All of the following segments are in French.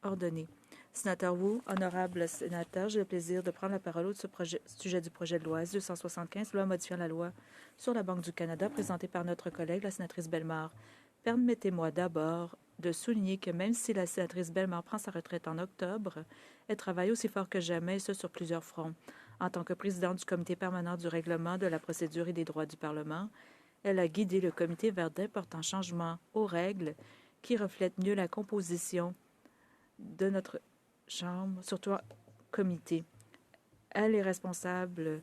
ordonnée. Sénateur Wu, honorable sénateur, j'ai le plaisir de prendre la parole au sujet du projet de loi S-275, loi modifiant la loi sur la Banque du Canada, présentée par notre collègue, la sénatrice Bellemare. Permettez-moi d'abord de souligner que même si la sénatrice Bellemare prend sa retraite en octobre, elle travaille aussi fort que jamais, et ce sur plusieurs fronts. En tant que présidente du comité permanent du règlement de la procédure et des droits du Parlement, elle a guidé le comité vers d'importants changements aux règles qui reflètent mieux la composition de notre Chambre, surtout comité. Elle est responsable,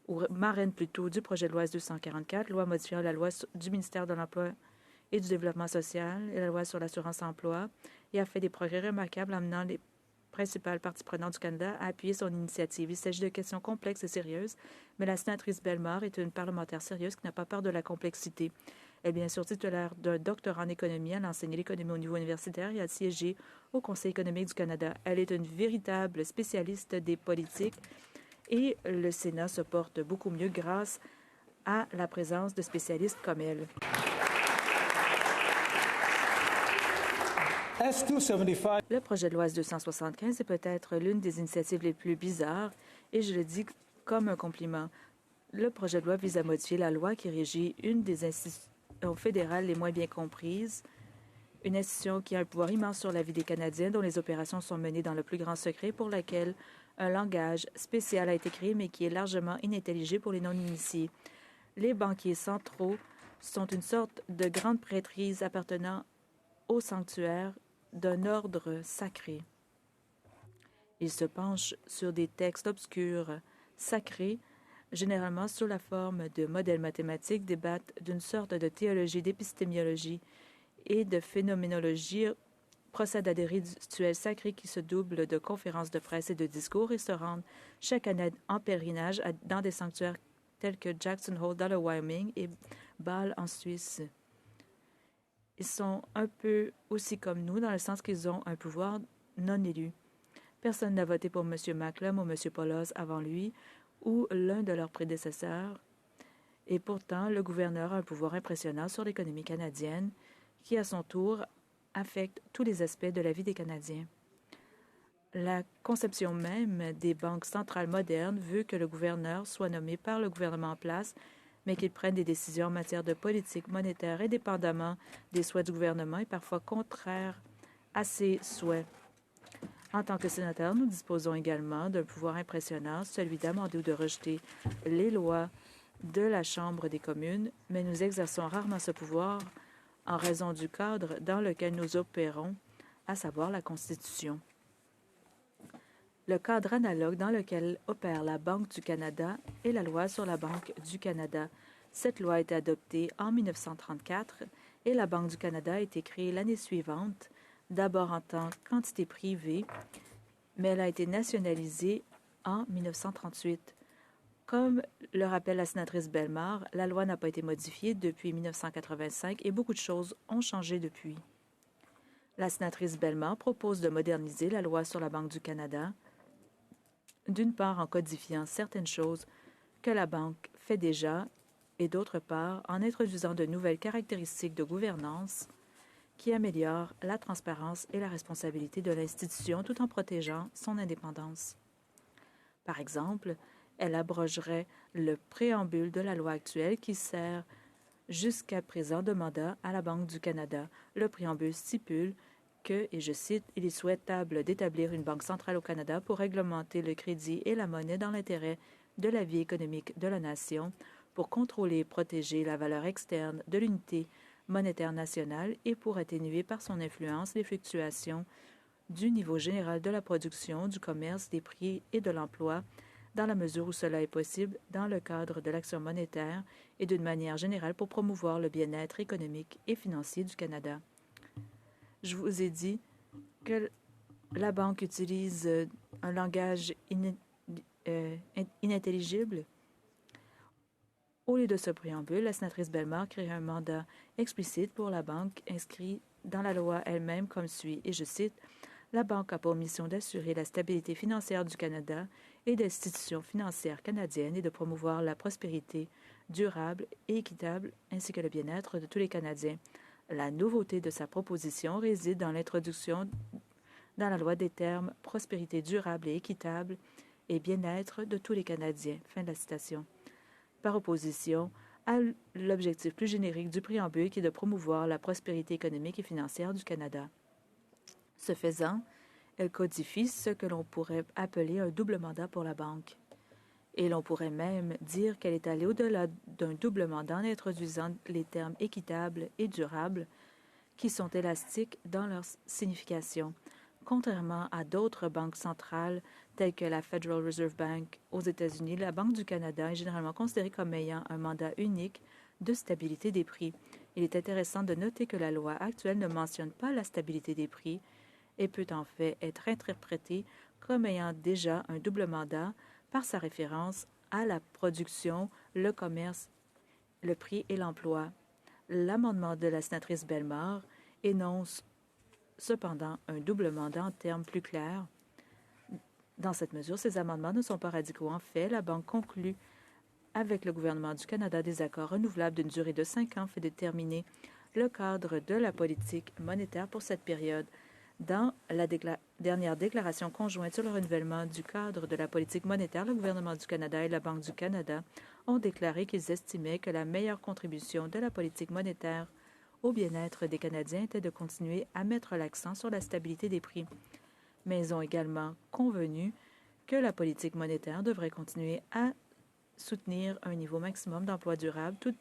ou marraine plutôt, du projet de loi S-244, loi modifiant la loi du ministère de l'Emploi et du Développement social et la loi sur l'assurance-emploi, et a fait des progrès remarquables amenant les principales parties prenantes du Canada à appuyer son initiative. Il s'agit de questions complexes et sérieuses, mais la sénatrice Bellemare est une parlementaire sérieuse qui n'a pas peur de la complexité. Elle est bien sûr titulaire d'un doctorat en économie. Elle a enseigné l'économie au niveau universitaire et a siégé au Conseil économique du Canada. Elle est une véritable spécialiste des politiques et le Sénat se porte beaucoup mieux grâce à la présence de spécialistes comme elle. Le projet de loi S-275 est peut-être l'une des initiatives les plus bizarres, et je le dis comme un compliment. Le projet de loi vise à modifier la loi qui régit une des institutions fédérales les moins bien comprises, une institution qui a un pouvoir immense sur la vie des Canadiens, dont les opérations sont menées dans le plus grand secret, pour laquelle un langage spécial a été créé, mais qui est largement inintelligible pour les non-initiés. Les banquiers centraux sont une sorte de grande prêtrise appartenant au sanctuaire d'un ordre sacré. Ils se penchent sur des textes obscurs, sacrés, généralement sous la forme de modèles mathématiques, débattent d'une sorte de théologie, d'épistémiologie et de phénoménologie, procèdent à des rituels sacrés qui se doublent de conférences de presse et de discours et se rendent chaque année en pèlerinage dans des sanctuaires tels que Jackson Hole dans le Wyoming et Bâle en Suisse. Ils sont un peu aussi comme nous, dans le sens qu'ils ont un pouvoir non élu. Personne n'a voté pour M. Macklem ou M. Paulos avant lui, ou l'un de leurs prédécesseurs. Et pourtant, le gouverneur a un pouvoir impressionnant sur l'économie canadienne, qui, à son tour, affecte tous les aspects de la vie des Canadiens. La conception même des banques centrales modernes veut que le gouverneur soit nommé par le gouvernement en place, mais qu'il prenne des décisions en matière de politique monétaire indépendamment des souhaits du gouvernement et parfois contraires à ses souhaits. En tant que sénateur, nous disposons également d'un pouvoir impressionnant, celui d'amender ou de rejeter les lois de la Chambre des communes, mais nous exerçons rarement ce pouvoir en raison du cadre dans lequel nous opérons, à savoir la Constitution. Le cadre analogue dans lequel opère la Banque du Canada est la loi sur la Banque du Canada. Cette loi a été adoptée en 1934 et la Banque du Canada a été créée l'année suivante, d'abord en tant qu'entité privée, mais elle a été nationalisée en 1938. Comme le rappelle la sénatrice Bellemare, la loi n'a pas été modifiée depuis 1985 et beaucoup de choses ont changé depuis. La sénatrice Bellemare propose de moderniser la loi sur la Banque du Canada, d'une part en codifiant certaines choses que la Banque fait déjà et d'autre part en introduisant de nouvelles caractéristiques de gouvernance qui améliorent la transparence et la responsabilité de l'institution tout en protégeant son indépendance. Par exemple, elle abrogerait le préambule de la loi actuelle qui sert jusqu'à présent de mandat à la Banque du Canada. Le préambule stipule que, et je cite, « Il est souhaitable d'établir une banque centrale au Canada pour réglementer le crédit et la monnaie dans l'intérêt de la vie économique de la nation, pour contrôler et protéger la valeur externe de l'unité monétaire nationale et pour atténuer par son influence les fluctuations du niveau général de la production, du commerce, des prix et de l'emploi, dans la mesure où cela est possible dans le cadre de l'action monétaire et d'une manière générale pour promouvoir le bien-être économique et financier du Canada. » Je vous ai dit que la Banque utilise un langage inintelligible. Au lieu de ce préambule, la sénatrice Bellemare crée un mandat explicite pour la Banque inscrit dans la loi elle-même comme suit, et je cite, « La Banque a pour mission d'assurer la stabilité financière du Canada et des institutions financières canadiennes et de promouvoir la prospérité durable et équitable ainsi que le bien-être de tous les Canadiens. » La nouveauté de sa proposition réside dans l'introduction dans la loi des termes prospérité durable et équitable et bien-être de tous les Canadiens. Fin de la citation. Par opposition à l'objectif plus générique du préambule qui est de promouvoir la prospérité économique et financière du Canada. Ce faisant, elle codifie ce que l'on pourrait appeler un double mandat pour la Banque. Et l'on pourrait même dire qu'elle est allée au-delà d'un double mandat en introduisant les termes équitable et durable qui sont élastiques dans leur signification. Contrairement à d'autres banques centrales telles que la Federal Reserve Bank aux États-Unis, la Banque du Canada est généralement considérée comme ayant un mandat unique de stabilité des prix. Il est intéressant de noter que la loi actuelle ne mentionne pas la stabilité des prix et peut en fait être interprétée comme ayant déjà un double mandat par sa référence à la production, le commerce, le prix et l'emploi. L'amendement de la sénatrice Bellemare énonce cependant un double mandat en termes plus clairs. Dans cette mesure, ces amendements ne sont pas radicaux. En fait, la Banque conclut avec le gouvernement du Canada des accords renouvelables d'une durée de 5 ans fait déterminer le cadre de la politique monétaire pour cette période. Dans la dernière déclaration conjointe sur le renouvellement du cadre de la politique monétaire, le gouvernement du Canada et la Banque du Canada ont déclaré qu'ils estimaient que la meilleure contribution de la politique monétaire au bien-être des Canadiens était de continuer à mettre l'accent sur la stabilité des prix. Mais ils ont également convenu que la politique monétaire devrait continuer à soutenir un niveau maximum d'emploi durable tout.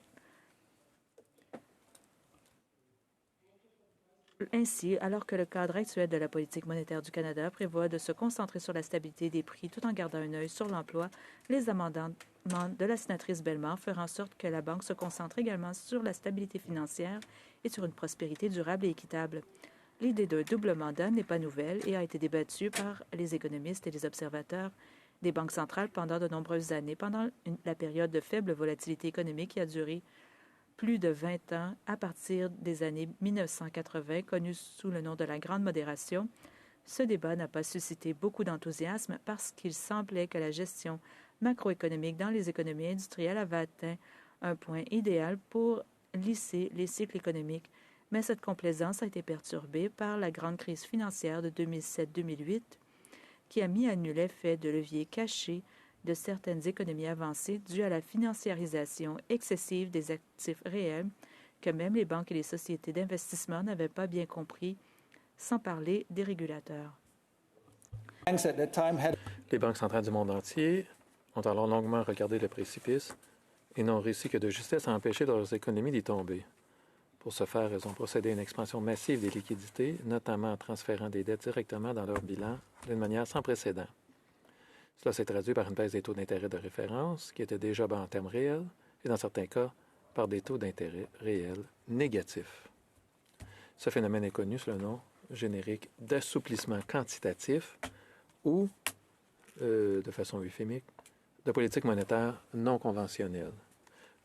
Ainsi, alors que le cadre actuel de la politique monétaire du Canada prévoit de se concentrer sur la stabilité des prix tout en gardant un œil sur l'emploi, les amendements de la sénatrice Bellemare feront en sorte que la Banque se concentre également sur la stabilité financière et sur une prospérité durable et équitable. L'idée d'un double mandat n'est pas nouvelle et a été débattue par les économistes et les observateurs des banques centrales pendant de nombreuses années, pendant la période de faible volatilité économique qui a duré plus de 20 ans à partir des années 1980, connue sous le nom de la Grande Modération. Ce débat n'a pas suscité beaucoup d'enthousiasme parce qu'il semblait que la gestion macroéconomique dans les économies industrielles avait atteint un point idéal pour lisser les cycles économiques. Mais cette complaisance a été perturbée par la grande crise financière de 2007-2008 qui a mis à nu l'effet de levier caché de certaines économies avancées dues à la financiarisation excessive des actifs réels que même les banques et les sociétés d'investissement n'avaient pas bien compris, sans parler des régulateurs. Les banques centrales du monde entier ont alors longuement regardé le précipice et n'ont réussi que de justesse à empêcher leurs économies d'y tomber. Pour ce faire, elles ont procédé à une expansion massive des liquidités, notamment en transférant des dettes directement dans leur bilan d'une manière sans précédent. Cela s'est traduit par une baisse des taux d'intérêt de référence, qui étaient déjà bas en termes réels, et dans certains cas, par des taux d'intérêt réels négatifs. Ce phénomène est connu sous le nom générique d'assouplissement quantitatif ou, de façon euphémique, de politique monétaire non conventionnelle.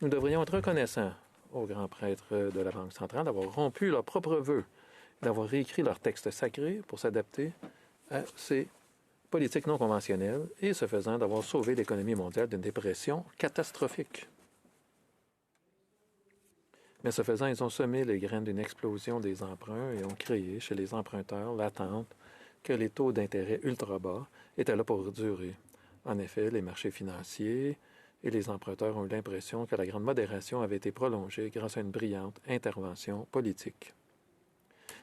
Nous devrions être reconnaissants aux grands prêtres de la Banque centrale d'avoir rompu leurs propres vœux, d'avoir réécrit leur texte sacré pour s'adapter à ces politiques non conventionnelles et, ce faisant, d'avoir sauvé l'économie mondiale d'une dépression catastrophique. Mais ce faisant, ils ont semé les graines d'une explosion des emprunts et ont créé chez les emprunteurs l'attente que les taux d'intérêt ultra bas étaient là pour durer. En effet, les marchés financiers et les emprunteurs ont eu l'impression que la grande modération avait été prolongée grâce à une brillante intervention politique.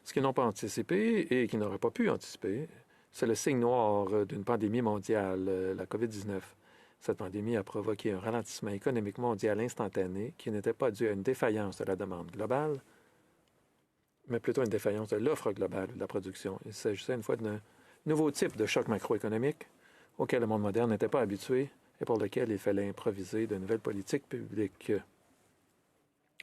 Ce qu'ils n'ont pas anticipé et qu'ils n'auraient pas pu anticiper, c'est le signe noir d'une pandémie mondiale, la COVID-19. Cette pandémie a provoqué un ralentissement économique mondial instantané qui n'était pas dû à une défaillance de la demande globale, mais plutôt à une défaillance de l'offre globale de la production. Il s'agissait une fois d'un nouveau type de choc macroéconomique auquel le monde moderne n'était pas habitué et pour lequel il fallait improviser de nouvelles politiques publiques.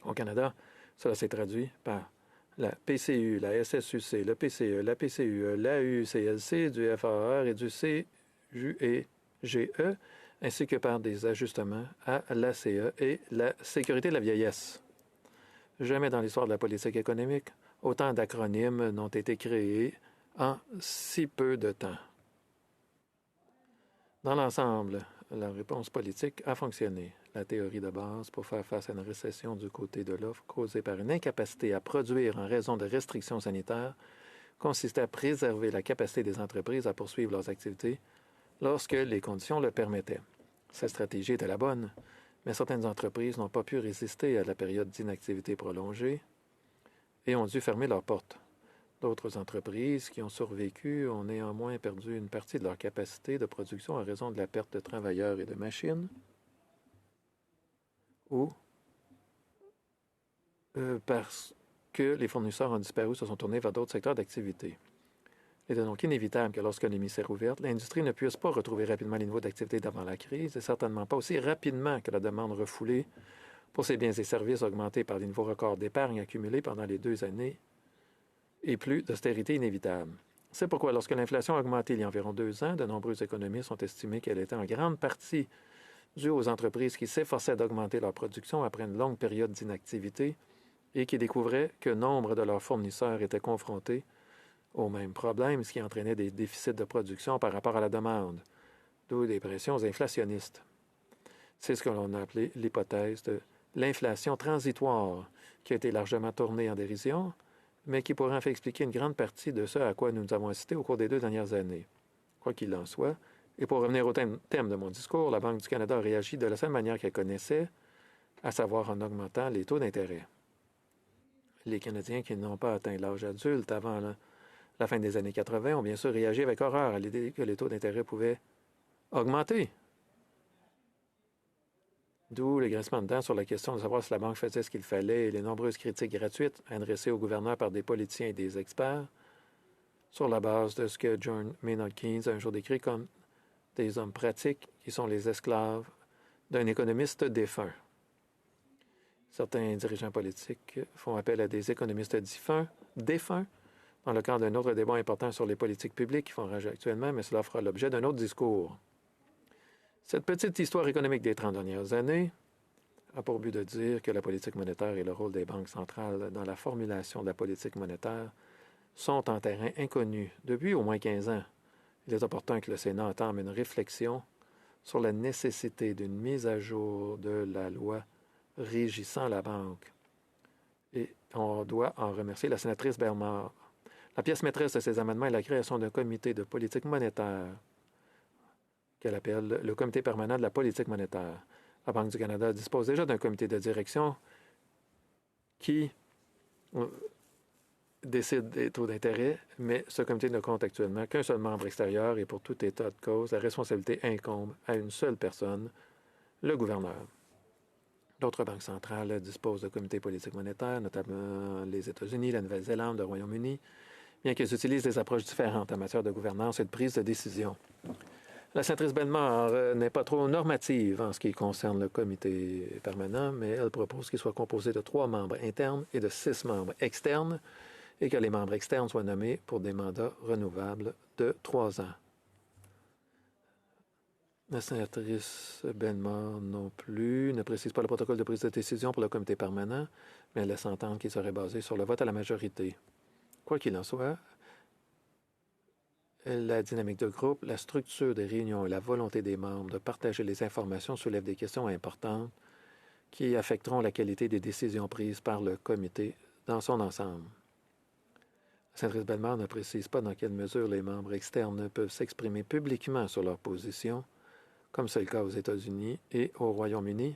Au Canada, cela s'est traduit par la PCU, la SSUC, le PCE, la PCUE, la UCLC, du FAR et du CUEGE, ainsi que par des ajustements à l'ACE et la sécurité de la vieillesse. Jamais dans l'histoire de la politique économique, autant d'acronymes n'ont été créés en si peu de temps. Dans l'ensemble, la réponse politique a fonctionné. La théorie de base pour faire face à une récession du côté de l'offre causée par une incapacité à produire en raison de restrictions sanitaires consistait à préserver la capacité des entreprises à poursuivre leurs activités lorsque les conditions le permettaient. Cette stratégie était la bonne, mais certaines entreprises n'ont pas pu résister à la période d'inactivité prolongée et ont dû fermer leurs portes. D'autres entreprises qui ont survécu ont néanmoins perdu une partie de leur capacité de production à raison de la perte de travailleurs et de machines ou parce que les fournisseurs ont disparu, se sont tournés vers d'autres secteurs d'activité. Il est donc inévitable que lorsque l'émissaire est ouverte, l'industrie ne puisse pas retrouver rapidement les niveaux d'activité d'avant la crise et certainement pas aussi rapidement que la demande refoulée pour ses biens et services augmentés par les niveaux records d'épargne accumulés pendant les 2 années et plus d'austérité inévitable. C'est pourquoi, lorsque l'inflation a augmenté il y a environ 2 ans, de nombreux économistes ont estimé qu'elle était en grande partie due aux entreprises qui s'efforçaient d'augmenter leur production après une longue période d'inactivité et qui découvraient que nombre de leurs fournisseurs étaient confrontés aux mêmes problèmes, ce qui entraînait des déficits de production par rapport à la demande, d'où des pressions inflationnistes. C'est ce que l'on a appelé l'hypothèse de l'inflation transitoire, qui a été largement tournée en dérision, mais qui pourrait en fait expliquer une grande partie de ce à quoi nous avons assisté au cours des 2 dernières années. Quoi qu'il en soit, et pour revenir au thème de mon discours, la Banque du Canada a réagi de la seule manière qu'elle connaissait, à savoir en augmentant les taux d'intérêt. Les Canadiens qui n'ont pas atteint l'âge adulte avant la fin des années 80 ont bien sûr réagi avec horreur à l'idée que les taux d'intérêt pouvaient augmenter. D'où les grincements de dents sur la question de savoir si la Banque faisait ce qu'il fallait et les nombreuses critiques gratuites adressées au gouverneur par des politiciens et des experts sur la base de ce que John Maynard Keynes a un jour décrit comme des hommes pratiques qui sont les esclaves d'un économiste défunt. Certains dirigeants politiques font appel à des économistes défunts, dans le cadre d'un autre débat important sur les politiques publiques qui font rage actuellement, mais cela fera l'objet d'un autre discours. Cette petite histoire économique des 30 dernières années a pour but de dire que la politique monétaire et le rôle des banques centrales dans la formulation de la politique monétaire sont en terrain inconnu depuis au moins 15 ans. Il est opportun que le Sénat entame une réflexion sur la nécessité d'une mise à jour de la loi régissant la banque. Et on doit en remercier la sénatrice Bernard. La pièce maîtresse de ces amendements est la création d'un comité de politique monétaire qu'elle appelle le Comité permanent de la politique monétaire. La Banque du Canada dispose déjà d'un comité de direction qui décide des taux d'intérêt, mais ce comité ne compte actuellement qu'un seul membre extérieur et pour tout état de cause, la responsabilité incombe à une seule personne, le gouverneur. D'autres banques centrales disposent de comités politiques monétaires, notamment les États-Unis, la Nouvelle-Zélande, le Royaume-Uni, bien qu'elles utilisent des approches différentes en matière de gouvernance et de prise de décision. La sénatrice Bellemare n'est pas trop normative en ce qui concerne le comité permanent, mais elle propose qu'il soit composé de 3 membres internes et de 6 membres externes et que les membres externes soient nommés pour des mandats renouvelables de 3 ans. La sénatrice Bellemare non plus ne précise pas le protocole de prise de décision pour le comité permanent, mais elle laisse entendre qu'il serait basé sur le vote à la majorité. Quoi qu'il en soit, la dynamique de groupe, la structure des réunions et la volonté des membres de partager les informations soulèvent des questions importantes qui affecteront la qualité des décisions prises par le comité dans son ensemble. La sénatrice Bellemare ne précise pas dans quelle mesure les membres externes peuvent s'exprimer publiquement sur leur position, comme c'est le cas aux États-Unis et au Royaume-Uni,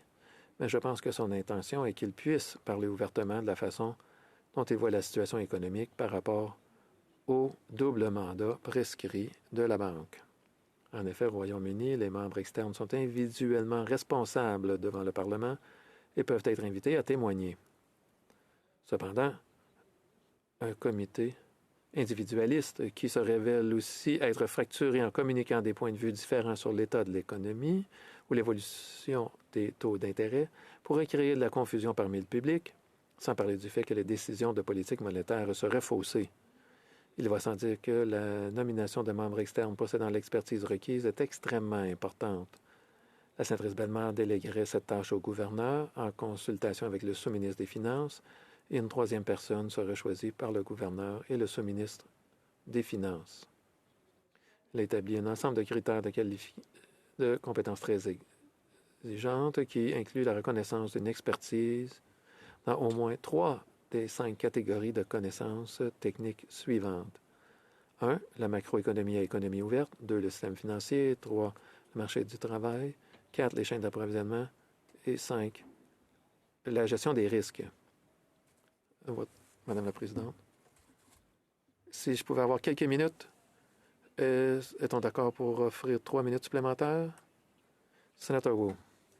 mais je pense que son intention est qu'ils puissent parler ouvertement de la façon dont ils voient la situation économique par rapport au double mandat prescrit de la Banque. En effet, au Royaume-Uni, les membres externes sont individuellement responsables devant le Parlement et peuvent être invités à témoigner. Cependant, un comité individualiste qui se révèle aussi être fracturé en communiquant des points de vue différents sur l'état de l'économie ou l'évolution des taux d'intérêt pourrait créer de la confusion parmi le public, sans parler du fait que les décisions de politique monétaire seraient faussées. Il va sans dire que la nomination de membres externes possédant l'expertise requise est extrêmement importante. La sénatrice Bellemare déléguerait cette tâche au gouverneur en consultation avec le sous-ministre des Finances et une 3e personne serait choisie par le gouverneur et le sous-ministre des Finances. Elle établit un ensemble de critères de compétences très exigeantes qui incluent la reconnaissance d'une expertise dans au moins 3 des 5 catégories de connaissances techniques suivantes. 1. La macroéconomie à économie ouverte. 2. Le système financier. 3. Le marché du travail. 4. Les chaînes d'approvisionnement. Et 5. La gestion des risques. Madame la Présidente. Si je pouvais avoir quelques minutes, est-on d'accord pour offrir 3 minutes supplémentaires? Sénateur Wu.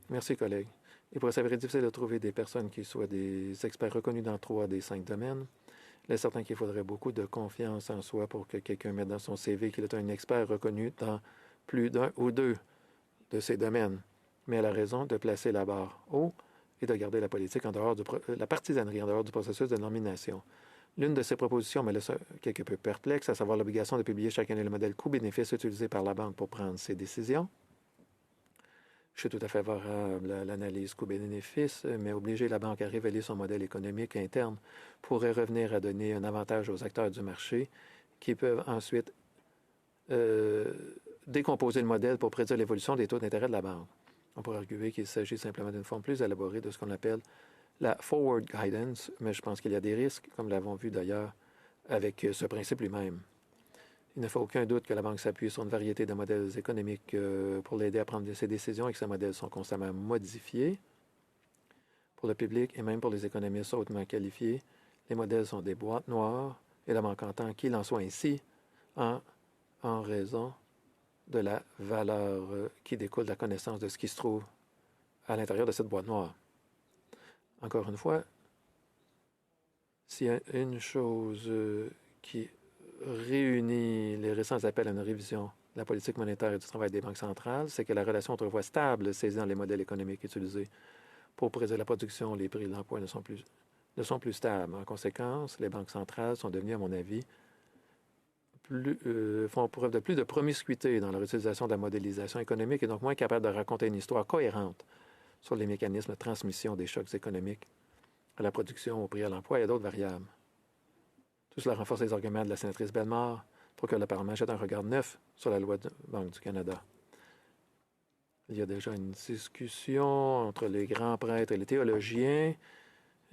Merci, collègue. Il pourrait s'avérer difficile de trouver des personnes qui soient des experts reconnus dans 3 des 5 domaines. Il est certain qu'il faudrait beaucoup de confiance en soi pour que quelqu'un mette dans son CV qu'il est un expert reconnu dans plus d'un ou 2 de ces domaines. Mais elle a raison de placer la barre haut et de garder la politique en dehors la partisanerie en dehors du processus de nomination. L'une de ces propositions me laisse quelque peu perplexe, à savoir l'obligation de publier chaque année le modèle coût-bénéfice utilisé par la banque pour prendre ses décisions. Je suis tout à fait favorable à l'analyse coût-bénéfice, mais obliger la banque à révéler son modèle économique interne pourrait revenir à donner un avantage aux acteurs du marché qui peuvent ensuite décomposer le modèle pour prédire l'évolution des taux d'intérêt de la banque. On pourrait arguer qu'il s'agit simplement d'une forme plus élaborée de ce qu'on appelle la forward guidance, mais je pense qu'il y a des risques, comme l'avons vu d'ailleurs avec ce principe lui-même. Il ne fait aucun doute que la banque s'appuie sur une variété de modèles économiques pour l'aider à prendre ses décisions et que ces modèles sont constamment modifiés. Pour le public et même pour les économistes hautement qualifiés, les modèles sont des boîtes noires et la banque entend qu'il en soit ainsi en raison de la valeur qui découle de la connaissance de ce qui se trouve à l'intérieur de cette boîte noire. Encore une fois, s'il y a une chose qui réunit les récents appels à une révision de la politique monétaire et du travail des banques centrales, c'est que la relation autrefois stable saisie dans les modèles économiques utilisés pour prédire la production, les prix de l'emploi ne sont plus stables. En conséquence, les banques centrales sont devenues, à mon avis, font preuve de plus de promiscuité dans leur utilisation de la modélisation économique et donc moins capables de raconter une histoire cohérente sur les mécanismes de transmission des chocs économiques à la production, au prix à l'emploi et à d'autres variables. Tout cela renforce les arguments de la sénatrice Bellemare pour que le Parlement jette un regard neuf sur la loi de Banque du Canada. Il y a déjà une discussion entre les grands prêtres et les théologiens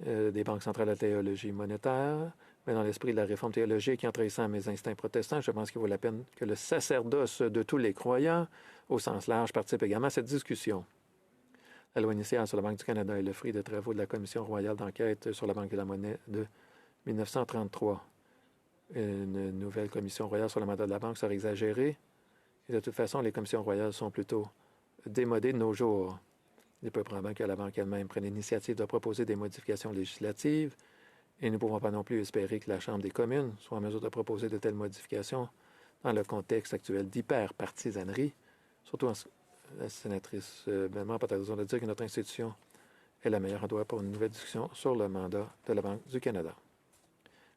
des banques centrales de la théologie monétaire, mais dans l'esprit de la réforme théologique et en trahissant mes instincts protestants, je pense qu'il vaut la peine que le sacerdoce de tous les croyants, au sens large, participe également à cette discussion. La loi initiale sur la Banque du Canada est le fruit des travaux de la Commission royale d'enquête sur la Banque de la monnaie de 1933. Une nouvelle commission royale sur le mandat de la Banque serait exagérée. Et de toute façon, les commissions royales sont plutôt démodées de nos jours. Il est peu probable que la Banque elle-même prenne l'initiative de proposer des modifications législatives et nous ne pouvons pas non plus espérer que la Chambre des communes soit en mesure de proposer de telles modifications dans le contexte actuel d'hyper-partisanerie. Surtout, la sénatrice Bellemare a raison de dire que notre institution est la meilleure endroit pour une nouvelle discussion sur le mandat de la Banque du Canada.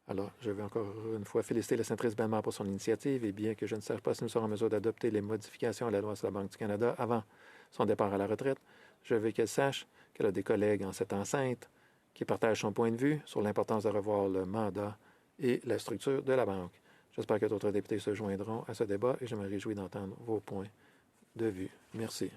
Alors, je veux encore une fois féliciter la sénatrice Bellemare pour son initiative et bien que je ne sache pas si nous serons en mesure d'adopter les modifications à la loi sur la Banque du Canada avant son départ à la retraite, je veux qu'elle sache qu'elle a des collègues en cette enceinte qui partagent son point de vue sur l'importance de revoir le mandat et la structure de la Banque. J'espère que d'autres députés se joindront à ce débat et je me réjouis d'entendre vos points de vue. Merci.